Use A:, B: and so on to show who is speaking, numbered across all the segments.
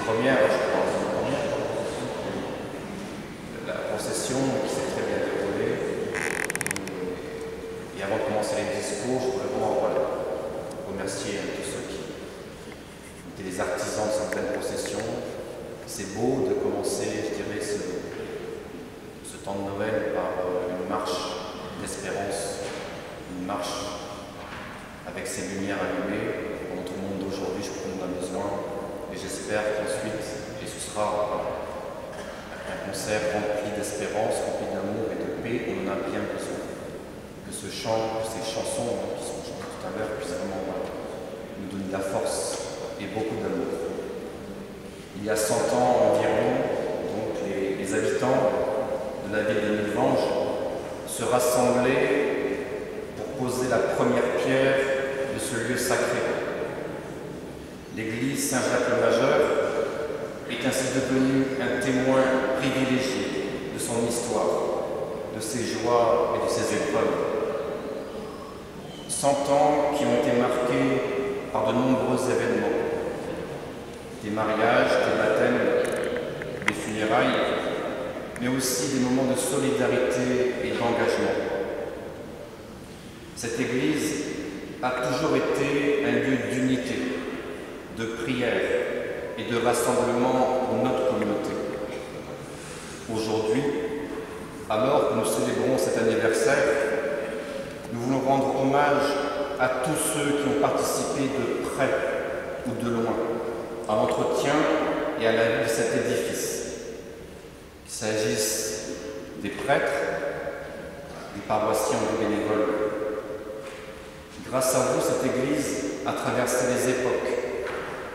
A: première, je crois, la procession qui s'est très bien déroulée. Et avant de commencer les discours, je voudrais vraiment remercier tous ceux qui étaient les artisans de certaines processions. C'est beau de commencer, je dirais, ce temps de Noël par une marche d'espérance, une marche avec ses lumières allumées. Pour notre monde d'aujourd'hui, je crois qu'on en a besoin. Et j'espère qu'ensuite, et ce sera un concert rempli d'espérance, rempli d'amour et de paix, on en a bien besoin. Que ce chant, que ces chansons qui sont chantées tout à l'heure puissent vraiment nous donner de la force et beaucoup d'amour. Il y a 100 ans environ, donc les habitants de la ville de Nilvange se rassemblaient pour poser la première pierre de ce lieu sacré. L'église Saint-Jacques-le-Majeur est ainsi devenue un témoin privilégié de son histoire, de ses joies et de ses épreuves. 100 ans qui ont été marqués par de nombreux événements. Des mariages, des baptêmes, des funérailles, mais aussi des moments de solidarité et d'engagement. Cette église a toujours été un lieu d'unité, de prière et de rassemblement pour notre communauté. Aujourd'hui, alors que nous célébrons cet anniversaire, nous voulons rendre hommage à tous ceux qui ont participé de près ou de loin à l'entretien et à la vie de cet édifice. Qu'il s'agisse des prêtres, des paroissiens ou des bénévoles. Grâce à vous, cette Église a traversé les époques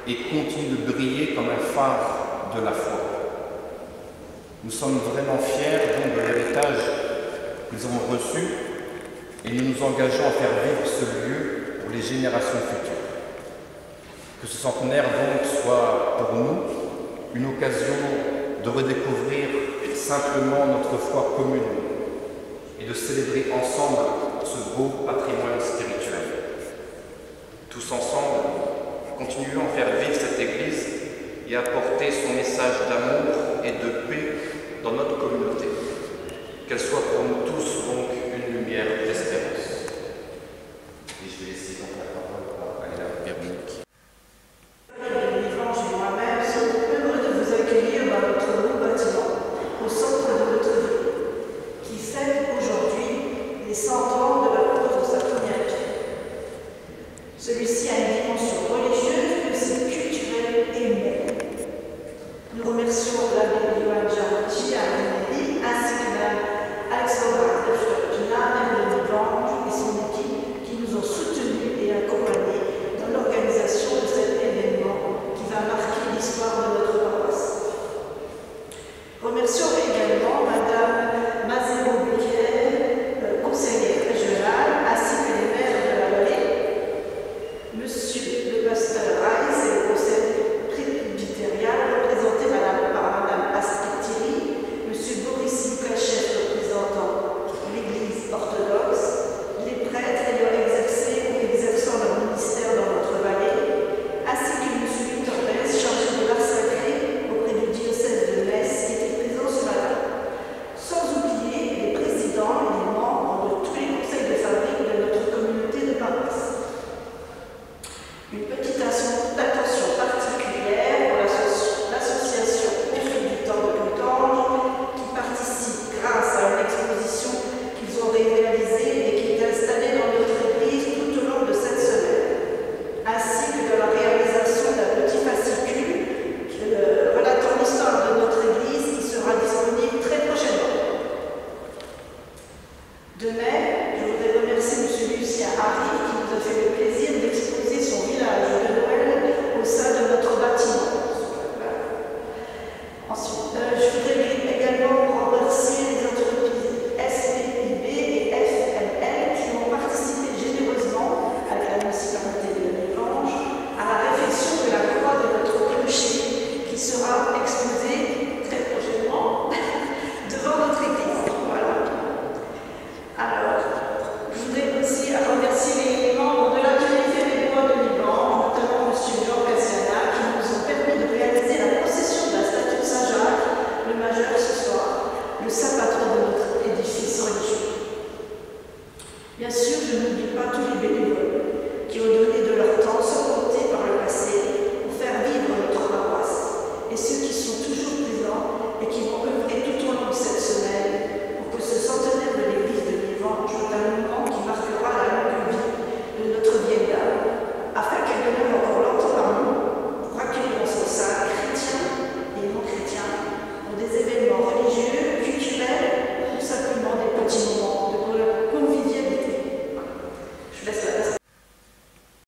A: et continue de briller comme un phare de la foi. Nous sommes vraiment fiers donc de l'héritage que nous avons reçu et nous nous engageons à faire vivre ce lieu pour les générations futures. Que ce centenaire donc soit pour nous une occasion de redécouvrir simplement notre foi commune et de célébrer ensemble ce beau patrimoine spirituel. Tous ensemble, continuons à faire vivre cette Église et à porter son message d'amour et de paix dans notre communauté. Qu'elle soit pour nous tous donc une lumière d'espérance. Et je vais laisser donc la parole à Ella Véronique.
B: Au centre de notre vie, qui fête aujourd'hui les 100 ans de la pose de sa première pierre. Celui-ci a une dimension religieuse, mais aussi culturelle et humaine. Nous remercions l'abbé Johan Jarocci à Rennes, ainsi que l'Alexandre Defrepina, maire de Nilvange et son équipe qui nous ont soutenus et accompagnés dans l'organisation de cet événement qui va marquer l'histoire de notre paroisse. Remercions également Madame Mazero-Buquier, conseillère régionale, ainsi que les maires de la vallée, Monsieur le pasteur Reis et le conseil presbytérial représenté par Madame Astrid Thierry, Monsieur Boris Lukachev représentant l'Église orthodoxe, les prêtres ayant exercé ou exerçant leur ministère dans notre vallée, ainsi que Monsieur Victor Bess, chargé de l'art sacré auprès du diocèse de Metz, qui était présent ce matin, sans oublier les présidents et les membres de tous les conseils de fabrique de notre communauté de paroisse. Une petite Bien sûr, je n'oublie pas tous les bénévoles qui ont donné de leur temps sans compter par le passé